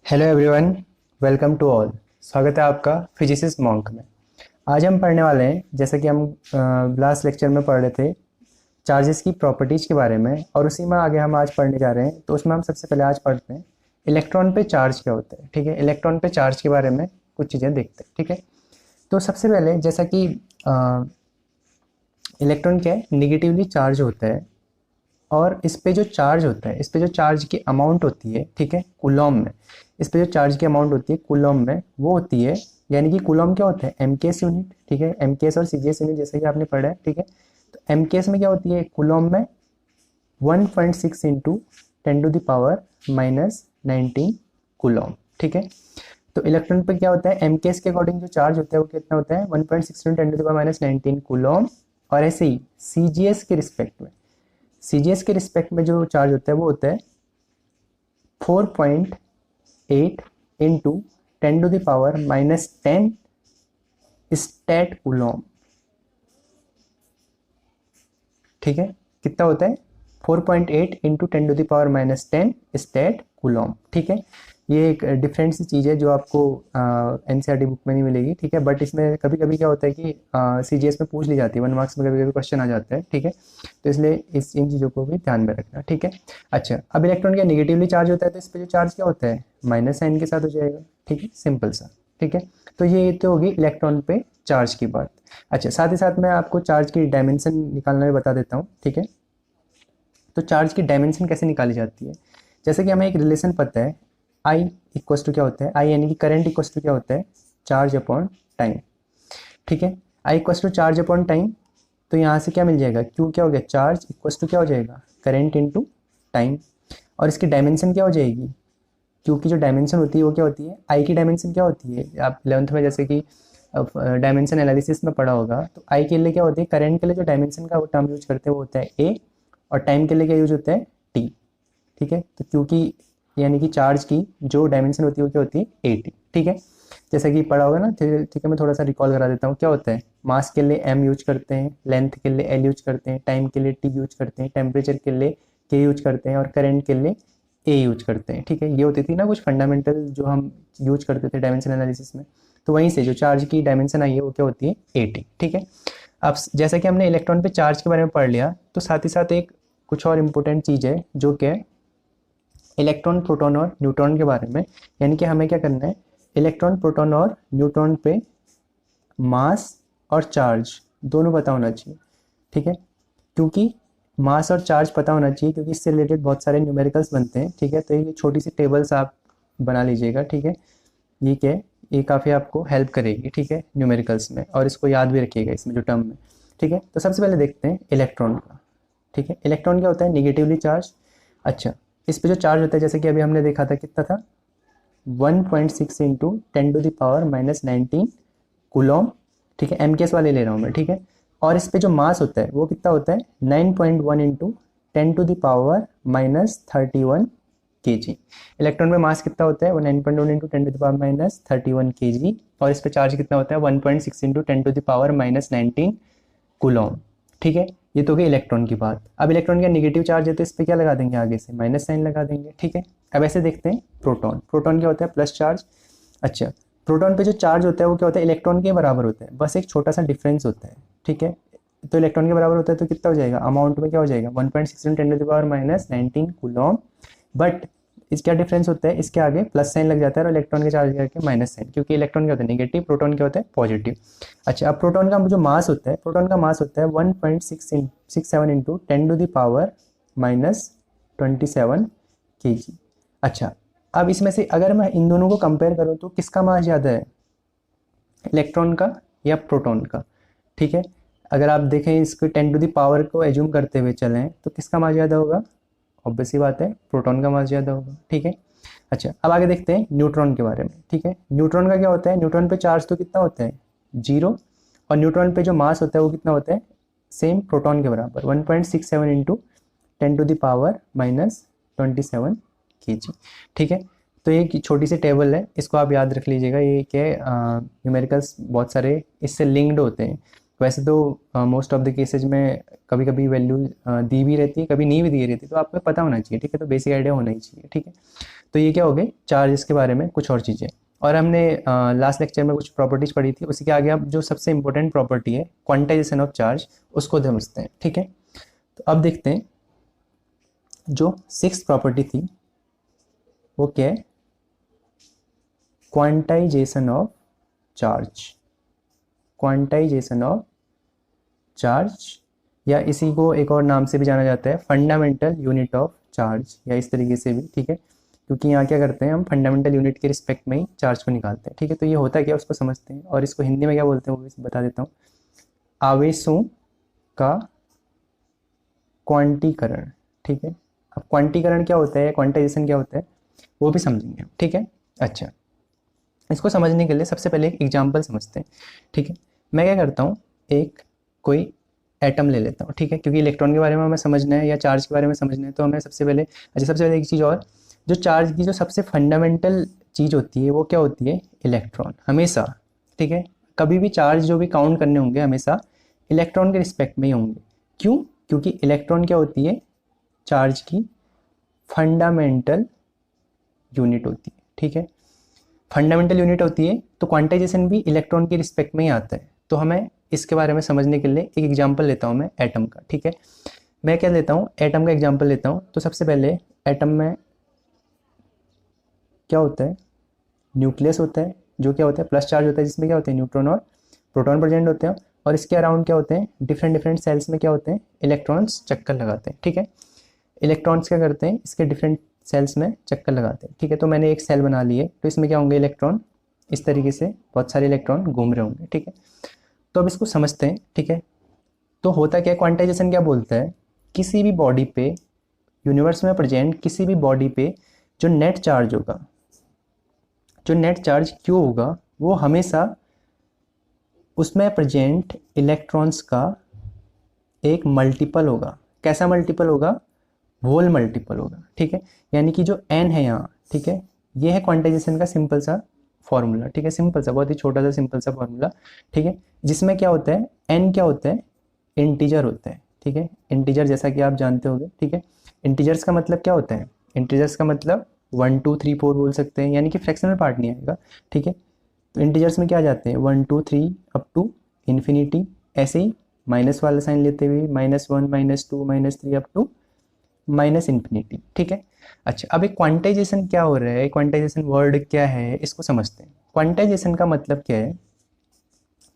Hello everyone, welcome to all. स्वागत है आपका फिजिसिस्ट मॉन्क में। आज हम पढ़ने वाले हैं, जैसे कि हम लास्ट लेक्चर में पढ़ रहे थे, चार्जेस की प्रॉपर्टीज़ के बारे में, और उसी में आगे हम आज पढ़ने जा रहे हैं। तो उसमें हम सबसे पहले आज पढ़ते हैं इलेक्ट्रॉन पे चार्ज क्या होता है। ठीक है, इलेक्ट्रॉन पे चार्ज के बारे में कुछ चीज़ें देखते हैं। ठीक है, तो सबसे पहले जैसा कि इलेक्ट्रॉन क्या है, निगेटिवली चार्ज होता है, और इस पे जो चार्ज होता है, इस पे जो चार्ज की अमाउंट होती है, ठीक है, कूलॉम में, इस पे जो चार्ज की अमाउंट होती है कूलॉम में, वो होती है, यानी कि कूलॉम क्या होता है, एमकेएस यूनिट। ठीक है, एमकेएस और सीजीएस यूनिट जैसे कि आपने पढ़ा है। ठीक है, तो एमकेएस में क्या होती है, कूलॉम में 1.6 इंटू 10⁻⁻19 कूलॉम। ठीक है, तो इलेक्ट्रॉन पे क्या होता है, एमकेएस के अकॉर्डिंग जो चार्ज होता है वो कितना होता है, 1.6 इंटू 10⁻⁻19 कूलॉम। और ऐसे ही सीजीएस के रिस्पेक्ट में, सीजीएस के रिस्पेक्ट में जो चार्ज होता है वो होता है 4.8 इंटू 10⁻⁻10 स्टैट कूलॉम। ठीक है, कितना होता है, 4.8 इंटू 10⁻⁻10 स्टैट कूलॉम। ठीक है, ये एक डिफरेंट सी चीज़ है जो आपको एनसीईआरटी बुक में नहीं मिलेगी। ठीक है, बट इसमें कभी कभी क्या होता है कि सीजीएस में पूछ ली जाती है, 1 मार्क्स में कभी कभी क्वेश्चन आ जाता है। ठीक है, तो इसलिए इन चीज़ों को भी ध्यान में रखना। ठीक है, अच्छा, अब इलेक्ट्रॉन का निगेटिवली चार्ज होता है तो इस पर जो चार्ज क्या होता है, माइनस साइन के साथ हो जाएगा। ठीक है, सिंपल सा। ठीक है, तो ये तो होगी इलेक्ट्रॉन पे चार्ज की बात। अच्छा, साथ ही साथ मैं आपको चार्ज की डायमेंशन निकालना भी बता देता हूँ। ठीक है, तो चार्ज की डायमेंशन कैसे निकाली जाती है, जैसे कि हमें एक रिलेशन पता है, आई इक्वस टू क्या होता है, आई यानी कि करंट इक्वस टू क्या होता है, चार्ज अपॉन टाइम। ठीक है, I equals to charge upon time, तो यहाँ से क्या मिल जाएगा, क्यू क्या हो गया, चार्ज इक्वस टू क्या हो जाएगा, करंट इनटू टाइम। और इसकी डायमेंशन क्या हो जाएगी, क्यू की जो डायमेंशन होती है वो क्या होती है, आई की डायमेंशन क्या होती है, आप 11th में जैसे कि डायमेंशन एनालिसिस में पढ़ा होगा, तो आई के लिए क्या होती है, करंट के लिए जो डायमेंशन का वो टर्म यूज करते हैं वो होता है ए, और टाइम के लिए क्या यूज होता है, टी। ठीक है, तो क्योंकि यानी कि चार्ज की जो डायमेंशन होती है वो क्या होती है, ए टी। ठीक है, जैसा कि पढ़ा होगा ना। ठीक है, मैं थोड़ा सा रिकॉल करा देता हूँ। क्या होता है, मास के लिए एम यूज करते हैं, लेंथ के लिए एल यूज करते हैं, टाइम के लिए टी यूज करते हैं, टेम्परेचर के लिए के यूज करते हैं, और करंट के लिए ए यूज करते हैं। ठीक है, ये होती थी ना कुछ फंडामेंटल जो हम यूज करते थे डायमेंशन एनालिसिस में। तो वहीं से जो चार्ज की डायमेंशन आई है वो क्या होती है, ए टी। ठीक है, अब जैसा कि हमने इलेक्ट्रॉन पे चार्ज के बारे में पढ़ लिया, तो साथ ही साथ एक कुछ और इम्पोर्टेंट चीज़ है जो कि इलेक्ट्रॉन, प्रोटॉन और न्यूट्रॉन के बारे में। यानी कि हमें क्या करना है, इलेक्ट्रॉन, प्रोटॉन और न्यूट्रॉन पे मास और चार्ज दोनों पता होना चाहिए। ठीक है, क्योंकि मास और चार्ज पता होना चाहिए, क्योंकि इससे रिलेटेड बहुत सारे न्यूमेरिकल्स बनते हैं। ठीक है, तो ये छोटी सी टेबल्स आप बना लीजिएगा। ठीक है, ये क्या है, ये काफ़ी आपको हेल्प करेगी। ठीक है, न्यूमेरिकल्स में, और इसको याद भी रखिएगा इसमें जो टर्म में। ठीक है, तो सबसे पहले देखते हैं इलेक्ट्रॉन का। ठीक है, इलेक्ट्रॉन क्या होता है, निगेटिवली चार्ज। अच्छा, इस पे जो चार्ज होता है, जैसे कि अभी हमने देखा था, कितना था, 1.6 इंटू 10⁻⁻19 कूलॉम। ठीक है, एम केस वाले ले रहा हूँ मैं। ठीक है, और इस पे जो मास होता है वो कितना होता है, 9.1 इंटू 10⁻⁻31 kg। इलेक्ट्रॉन में मास कितना होता है, वो 9.1 इंटू 10⁻31 kg, और इस पे चार्ज कितना होता है, 1.6 इंटू 10⁻⁻19 कूलॉम। ठीक है, ये तो हो गई इलेक्ट्रॉन की बात। अब इलेक्ट्रॉन का नेगेटिव चार्ज है तो इस पे क्या लगा देंगे, आगे से माइनस साइन लगा देंगे। ठीक है, अब ऐसे देखते हैं प्रोटॉन। प्रोटॉन क्या होता है, प्लस चार्ज। अच्छा, प्रोटॉन पे जो चार्ज होता है वो क्या होता है, इलेक्ट्रॉन के बराबर होता है, बस एक छोटा सा डिफरेंस होता है। ठीक है, तो इलेक्ट्रॉन के बराबर होता है तो कितना हो जाएगा, अमाउंट में क्या हो जाएगा, 1.6 10⁻⁻19 कूलॉम। बट इस क्या डिफरेंस होता है, इसके आगे प्लस साइन लग जाता है, और इलेक्ट्रॉन के चार्ज करके माइनस साइन, क्योंकि इलेक्ट्रॉन क्या होता है नेगेटिव, प्रोटॉन क्या होता है पॉजिटिव। अच्छा, अब प्रोटॉन का जो मास होता है, प्रोटॉन का मास होता है 1.67 इंटू 10⁻⁻27 kg। अच्छा, अब इसमें से अगर मैं इन दोनों को कंपेयर करूँ तो किसका मास ज़्यादा है, इलेक्ट्रॉन का या प्रोटॉन का। ठीक है, अगर आप देखें इसको 10 को एज्यूम करते हुए चलें तो किसका मास ज़्यादा होगा, ऑब्वियस सी बात है, प्रोटॉन का मास ज़्यादा होगा। ठीक है, अच्छा, अब आगे देखते हैं न्यूट्रॉन के बारे में। ठीक है, न्यूट्रॉन का क्या होता है, न्यूट्रॉन पे चार्ज तो कितना होता है, जीरो, और न्यूट्रॉन पे जो मास होता है वो कितना होता है, सेम प्रोटॉन के बराबर, 1.67 इंटू 10⁻⁻27 kg। ठीक है, तो ये एक छोटी सी टेबल है, इसको आप याद रख लीजिएगा। ये क्या है, न्यूमेरिकल्स बहुत सारे इससे लिंक्ड होते हैं। वैसे तो मोस्ट ऑफ द केसेज में कभी कभी वैल्यू दी भी रहती है, कभी नहीं भी दी रहती, तो आपको पता होना चाहिए, ठीक है, तो बेसिक आइडिया होना ही चाहिए, ठीक है। तो ये क्या हो गए चार्जेस के बारे में कुछ और चीज़ें। और हमने लास्ट लेक्चर में कुछ प्रॉपर्टीज पढ़ी थी, उसी के आगे अब जो सबसे इंपॉर्टेंट प्रॉपर्टी है क्वांटाइजेशन ऑफ चार्ज, उसको समझते हैं, ठीक है। तो अब देखते हैं जो 6th प्रॉपर्टी थी वो क्या है, quantization of charge. Quantization of charge, या इसी को एक और नाम से भी जाना जाता है फंडामेंटल यूनिट ऑफ चार्ज, या इस तरीके से भी, ठीक है, क्योंकि यहाँ क्या करते हैं हम फंडामेंटल यूनिट के रिस्पेक्ट में ही चार्ज को निकालते हैं, ठीक है। तो ये होता क्या उसको समझते हैं, और इसको हिंदी में क्या बोलते हैं वो भी बता देता हूँ, आवेशों का क्वांटीकरण, ठीक है। अब क्वांटीकरण क्या होता है, क्वांटाइजेशन क्या होता है, वो भी समझेंगे हम, ठीक है। अच्छा, इसको समझने के लिए सबसे पहले एक एग्जाम्पल समझते हैं, ठीक है। मैं क्या करता हूँ, एक कोई एटम ले लेता हूँ, ठीक है, क्योंकि इलेक्ट्रॉन के बारे में हमें समझना है या चार्ज के बारे में समझना है, तो हमें सबसे पहले, अच्छा सबसे पहले एक चीज़ और, जो चार्ज की जो सबसे फंडामेंटल चीज़ होती है वो क्या होती है, इलेक्ट्रॉन, हमेशा, ठीक है। कभी भी चार्ज जो भी काउंट करने होंगे हमेशा इलेक्ट्रॉन के रिस्पेक्ट में ही होंगे। क्यों? क्योंकि इलेक्ट्रॉन क्या होती है, चार्ज की फंडामेंटल यूनिट होती है, ठीक है। फंडामेंटल यूनिट होती है, तो क्वांटाइजेशन भी इलेक्ट्रॉन के रिस्पेक्ट में ही आता है। तो हमें इसके बारे में समझने के लिए एक एग्जांपल लेता हूँ मैं एटम का, ठीक है। मैं क्या लेता हूँ, एटम का एग्जांपल लेता हूँ। तो सबसे पहले एटम में क्या होता है, न्यूक्लियस होता है, जो क्या होता है प्लस चार्ज होता है, जिसमें क्या होते हैं न्यूट्रॉन और प्रोटॉन प्रेजेंट होते हैं, और इसके अराउंड क्या होते हैं, डिफरेंट डिफरेंट सेल्स में क्या होते हैं, इलेक्ट्रॉन्स चक्कर लगाते हैं, ठीक है। इलेक्ट्रॉन्स क्या करते हैं, इसके डिफरेंट सेल्स में चक्कर लगाते हैं, ठीक है। तो मैंने एक सेल बना ली है, तो इसमें क्या होंगे, इलेक्ट्रॉन, इस तरीके से बहुत सारे इलेक्ट्रॉन घूम रहे होंगे, ठीक है। तो अब इसको समझते हैं, ठीक है। तो होता क्या है, क्वांटाइजेशन क्या बोलता है, किसी भी बॉडी पे, यूनिवर्स में प्रेजेंट किसी भी बॉडी पे जो नेट चार्ज होगा, जो नेट चार्ज क्यों होगा, वो हमेशा उसमें प्रेजेंट इलेक्ट्रॉन्स का एक मल्टीपल होगा। कैसा मल्टीपल होगा, होल मल्टीपल होगा, ठीक है। यानी कि जो n है यहाँ, ठीक है, ये है क्वांटाइजेशन का सिंपल सा फॉर्मूला, ठीक है, सिंपल सा, बहुत ही छोटा सा सिंपल सा फॉर्मूला, ठीक है। जिसमें क्या होता है, n क्या होता है, इंटीजर होता है, ठीक है। इंटीजर जैसा कि आप जानते होंगे, ठीक है। इंटीजर्स का मतलब क्या होता है, इंटीजर्स का मतलब 1 2 3 4 बोल सकते हैं, यानी कि फ्रैक्शनल पार्ट नहीं आएगा, ठीक है। तो इंटीजर्स में क्या आ जाते हैं, 1 2 3 अप टू इन्फिनिटी, ऐसे ही माइनस वाला साइन लेते हुए -1 -2 -3 अप टू माइनस इन्फिनिटी, ठीक है। अच्छा, अब एक क्वांटाइजेशन क्या हो रहा है, क्वांटाइजेशन वर्ड क्या है, इसको समझते हैं। क्वांटाइजेशन का मतलब क्या है,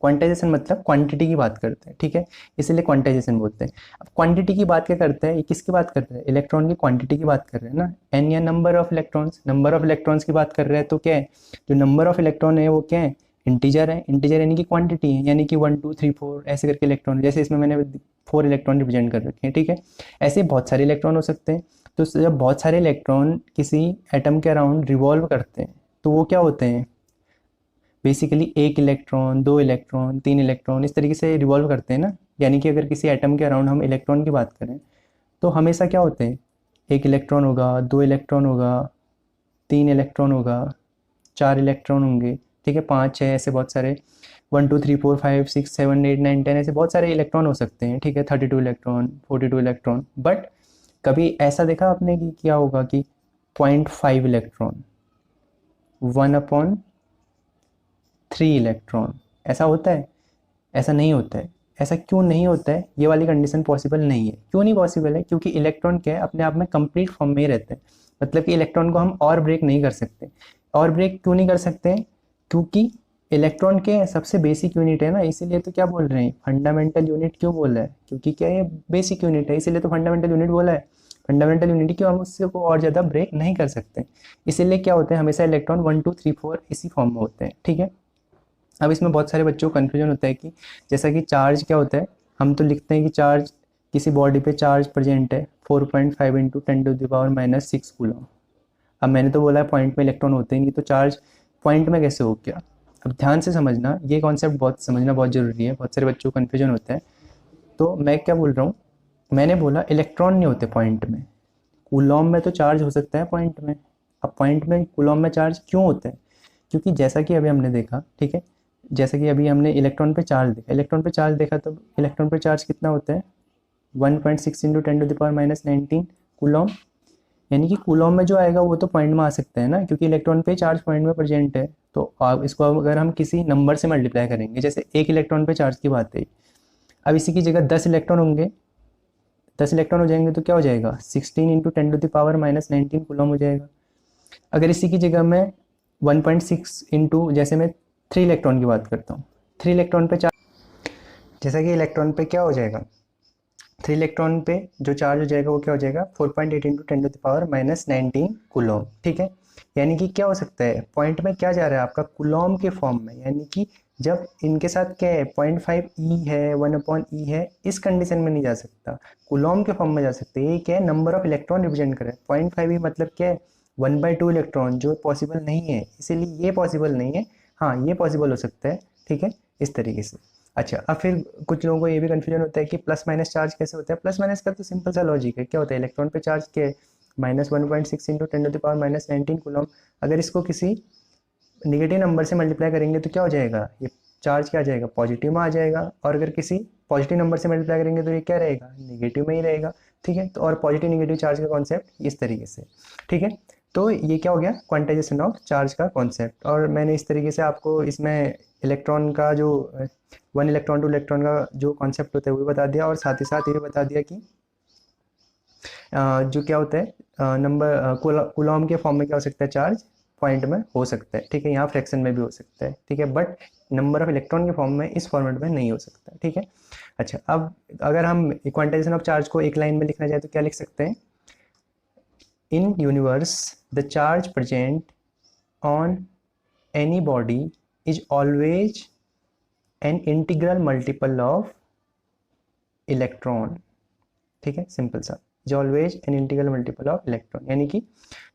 क्वांटाइजेशन मतलब क्वांटिटी की बात करते हैं, ठीक है, इसीलिए क्वांटाइजेशन बोलते हैं। अब क्वांटिटी की बात क्या करते हैं, ये किसकी बात कर रहे हैं, इलेक्ट्रॉन की क्वांटिटी की बात कर रहे हैं ना, एन या number of electrons, number of electrons की बात कर रहे हैं। तो क्या है, जो नंबर ऑफ इलेक्ट्रॉन है वो क्या है, इंटीजर है, इंटीजर यानी कि क्वांटिटी है, यानी कि 1 2 3 4 ऐसे करके इलेक्ट्रॉन, जैसे इसमें मैंने 4 इलेक्ट्रॉन रिप्रेजेंट कर रखे हैं, ठीक है। ऐसे बहुत सारे इलेक्ट्रॉन हो सकते हैं। तो जब बहुत सारे इलेक्ट्रॉन किसी एटम के अराउंड रिवॉल्व करते हैं, तो वो क्या होते हैं, बेसिकली 1 इलेक्ट्रॉन 2 इलेक्ट्रॉन 3 इलेक्ट्रॉन इस तरीके से रिवॉल्व करते हैं ना। यानी कि अगर किसी एटम के अराउंड हम इलेक्ट्रॉन की बात करें, तो हमेशा क्या होते हैं, 1 इलेक्ट्रॉन होगा, 2 इलेक्ट्रॉन होगा, 3 इलेक्ट्रॉन होगा, 4 इलेक्ट्रॉन होंगे, ठीक है, 5 6 ऐसे बहुत सारे, 1 2 3 4 5 6 7 8 9 10 ऐसे बहुत सारे इलेक्ट्रॉन हो सकते हैं, ठीक है, 32 इलेक्ट्रॉन 42 इलेक्ट्रॉन। बट कभी ऐसा देखा आपने कि क्या होगा कि 0.5 इलेक्ट्रॉन, 1/3 इलेक्ट्रॉन, ऐसा होता है? ऐसा नहीं होता है। ऐसा क्यों नहीं होता है, ये वाली कंडीशन पॉसिबल नहीं है। क्यों नहीं पॉसिबल है, क्योंकि इलेक्ट्रॉन क्या है, अपने आप में कंप्लीट फॉर्म में ही रहते हैं। मतलब कि इलेक्ट्रॉन को हम और ब्रेक नहीं कर सकते। और ब्रेक क्यों नहीं कर सकते, क्योंकि इलेक्ट्रॉन के सबसे बेसिक यूनिट है ना, इसीलिए तो क्या बोल रहे हैं, फंडामेंटल यूनिट क्यों बोल रहा है, क्योंकि क्या ये बेसिक यूनिट है, इसीलिए तो फंडामेंटल यूनिट बोला है। फंडामेंटल यूनिट क्यों, हम उससे को और ज़्यादा ब्रेक नहीं कर सकते, इसीलिए क्या होते हैं, हमेशा इलेक्ट्रॉन 1 2 3 4 इसी फॉर्म में होते हैं, ठीक है। अब इसमें बहुत सारे बच्चों को कन्फ्यूजन होता है कि जैसा कि चार्ज क्या होता है, हम तो लिखते हैं कि चार्ज, किसी बॉडी पे चार्ज प्रेजेंट है 4.5 इंटू 10⁻⁻6 कूलम। अब मैंने तो बोला है पॉइंट में इलेक्ट्रॉन होते ही नहीं, तो चार्ज पॉइंट में कैसे हो गया। अब ध्यान से समझना, ये कॉन्सेप्ट बहुत समझना बहुत ज़रूरी है, बहुत सारे बच्चों को कन्फ्यूजन होता है। तो मैं क्या बोल रहा हूँ, मैंने बोला इलेक्ट्रॉन नहीं होते पॉइंट में, कूलम में तो चार्ज हो सकता है पॉइंट में। अब पॉइंट में कूलम में चार्ज क्यों होता है, क्योंकि जैसा कि अभी हमने देखा, ठीक है, जैसे कि अभी हमने इलेक्ट्रॉन पे चार्ज देखा, इलेक्ट्रॉन पे चार्ज देखा तो इलेक्ट्रॉन पे चार्ज कितना होता है 1.6 इंटू 10⁻⁻19 कूलॉम। यानी कि कूलॉम में जो आएगा वो तो पॉइंट में आ सकता है ना, क्योंकि इलेक्ट्रॉन पे चार्ज पॉइंट में प्रेजेंट है। तो आप इसको अगर हम किसी नंबर से मल्टीप्लाई करेंगे, जैसे एक इलेक्ट्रॉन पे चार्ज की बात है, अब इसी की जगह 10 इलेक्ट्रॉन होंगे, 10 इलेक्ट्रॉन हो जाएंगे तो क्या हो जाएगा 16 इंटू 10⁻⁻19 कूलॉम हो जाएगा। अगर इसी की जगह मैं 1.6 इंटू, जैसे मैं 3 इलेक्ट्रॉन की बात करता हूँ, 3 इलेक्ट्रॉन पे चार्ज, जैसा कि इलेक्ट्रॉन पे क्या हो जाएगा 3 इलेक्ट्रॉन पे जो चार्ज हो जाएगा वो क्या हो जाएगा 4.8 इंटू 10⁻⁻19 कूलॉम। ठीक है, यानी कि क्या हो सकता है, पॉइंट में क्या जा रहा है आपका कूलॉम के फॉर्म में, यानी कि जब इनके साथ क्या है 0.5 ई है 1/E है, इस कंडीशन में नहीं जा सकता, कूलॉम के फॉर्म में जा सकते हैं। ये क्या है नंबर ऑफ इलेक्ट्रॉन रिप्रेजेंट करे, 0.5 ई मतलब क्या है 1/2 इलेक्ट्रॉन, जो पॉसिबल नहीं है, इसीलिए ये पॉसिबल नहीं है। हाँ ये पॉसिबल हो सकता है, ठीक है, इस तरीके से। अच्छा, अब फिर कुछ लोगों को ये भी कन्फ्यूजन होता है कि प्लस माइनस चार्ज कैसे होता है। प्लस माइनस का तो सिंपल सा लॉजिक है, क्या होता है इलेक्ट्रॉन पे चार्ज के -1.6 इंटू 10⁻⁻19 कूलॉम। अगर इसको किसी निगेटिव नंबर से मल्टीप्लाई करेंगे तो क्या हो जाएगा, ये चार्ज क्या आ जाएगा पॉजिटिव में आ जाएगा, और अगर किसी पॉजिटिव नंबर से मल्टीप्लाई करेंगे तो ये क्या रहेगा निगेटिव में ही रहेगा। ठीक है, तो और पॉजिटिव निगेटिव चार्ज का कॉन्सेप्ट इस तरीके से। ठीक है, तो ये क्या हो गया क्वांटाइजेशन ऑफ चार्ज का कॉन्सेप्ट। और मैंने इस तरीके से आपको इसमें इलेक्ट्रॉन का जो 1 इलेक्ट्रॉन 2 इलेक्ट्रॉन का जो कॉन्सेप्ट होता है वो भी बता दिया, और साथ ही साथ ये भी बता दिया कि जो क्या होता है नंबर कूलॉम के फॉर्म में क्या हो सकता है चार्ज पॉइंट में हो सकता है। ठीक है, यहाँ फ्रैक्शन में भी हो सकता है। ठीक है, बट नंबर ऑफ इलेक्ट्रॉन के फॉर्म में इस फॉर्मेट में नहीं हो सकता। ठीक है, अच्छा, अब अगर हम क्वांटाइजेशन ऑफ चार्ज को एक लाइन में लिखना चाहे तो क्या लिख सकते हैं, in universe the charge present on any body is always an integral multiple of electron. ठीक है, सिंपल सा, is always an integral multiple of electron, यानी कि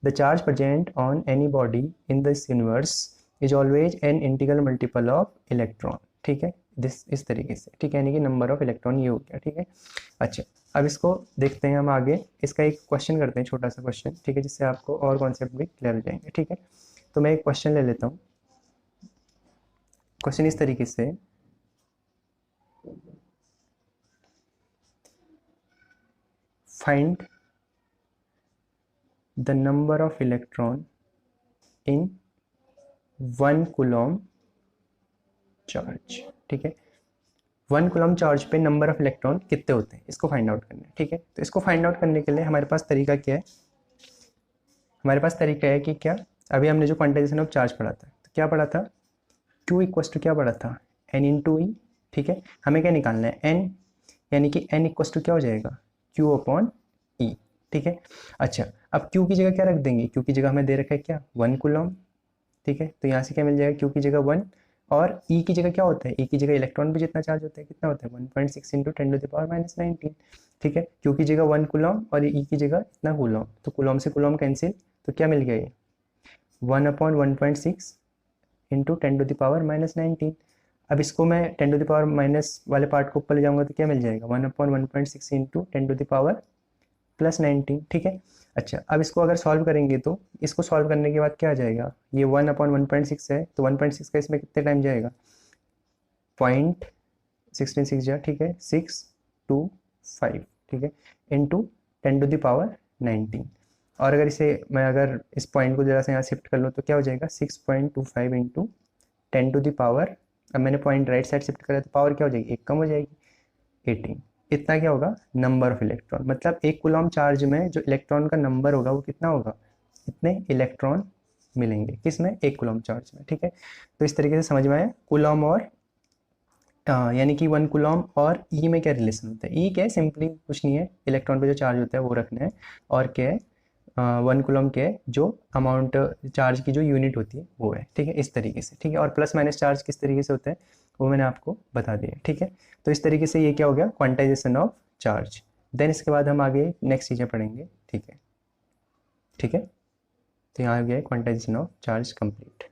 the charge present on any body in this universe is always an integral multiple of electron. ठीक है, this इस तरीके से। ठीक है, यानी कि नंबर ऑफ इलेक्ट्रॉन ये हो गया। ठीक है, अच्छा, अब इसको देखते हैं हम आगे, इसका एक क्वेश्चन करते हैं, छोटा सा क्वेश्चन। ठीक है, जिससे आपको और कॉन्सेप्ट भी क्लियर हो जाएंगे। ठीक है, तो मैं एक क्वेश्चन ले लेता हूँ। क्वेश्चन इस तरीके से, find the number of electron in 1 coulomb charge। ठीक है, 1 coulomb चार्ज पे नंबर ऑफ इलेक्ट्रॉन कितने होते हैं, इसको फाइंड आउट करना है। ठीक है, तो इसको फाइंड आउट करने के लिए हमारे पास तरीका क्या है, हमारे पास तरीका है कि क्या, अभी हमने जो क्वांटाइजेशन ऑफ चार्ज पढ़ा था तो क्या पढ़ा था, Q इक्वस टू क्या पढ़ा था N इंटू ई। ठीक है, हमें क्या निकालना है N, यानी कि N इक्वस टू क्या हो जाएगा Q अपॉन E। ठीक है, अच्छा, अब Q की जगह क्या रख देंगे, Q की जगह हमें दे रखा है क्या 1 कूलम। ठीक है, तो यहाँ से क्या मिल जाएगा Q की जगह 1, और E की जगह क्या होता है, E की जगह इलेक्ट्रॉन भी जितना चार्ज होता है कितना होता है 1.6 इंटू 10⁻⁻19। ठीक है, Q की जगह 1 कूलम और E की जगह इतना कूलम, तो कूलम से कूलम कैंसिल, तो क्या मिल गया ये 1/1.6 इंटू 10⁻⁻19। अब इसको मैं 10⁻⁻- वाले पार्ट को ऊपर ले जाऊंगा तो क्या मिल जाएगा 1/1.6 इंटू 10⁻+19। ठीक है, अच्छा, अब इसको अगर सॉल्व करेंगे तो इसको सॉल्व करने के बाद क्या आ जाएगा, ये 1/1.6 है तो 1.6 का इसमें कितने टाइम जाएगा 0.16 जा, ठीक है 625। ठीक है, इंटू 10⁻19। और अगर इसे मैं अगर इस पॉइंट को जरा से यहाँ शिफ्ट कर लूँ तो क्या हो जाएगा 6.25 इंटू 10⁻, अब मैंने पॉइंट राइट साइड शिफ्ट करा तो पावर क्या हो जाएगी, एक कम हो जाएगी 18। इतना क्या होगा नंबर ऑफ इलेक्ट्रॉन, मतलब एक कूलॉम चार्ज में जो इलेक्ट्रॉन का नंबर होगा वो कितना होगा, इतने इलेक्ट्रॉन मिलेंगे किसमें, एक कूलॉम चार्ज में। ठीक है, तो इस तरीके से समझ में आया कूलॉम और यानी कि 1 कूलॉम और ई में क्या रिलेशन होता है। ई क्या है, सिंपली कुछ नहीं है, इलेक्ट्रॉन पे जो चार्ज होता है वो रखना है, और क्या है 1 कूलम के जो अमाउंट चार्ज की जो यूनिट होती है वो है। ठीक है, इस तरीके से। ठीक है, और प्लस माइनस चार्ज किस तरीके से होता है वो मैंने आपको बता दिया। ठीक है, तो इस तरीके से ये क्या हो गया क्वांटाइजेशन ऑफ चार्ज। देन इसके बाद हम आगे नेक्स्ट चीज़ें पढ़ेंगे। ठीक है, ठीक है, तो यहाँ आ गया क्वांटाइजेशन ऑफ चार्ज कंप्लीट।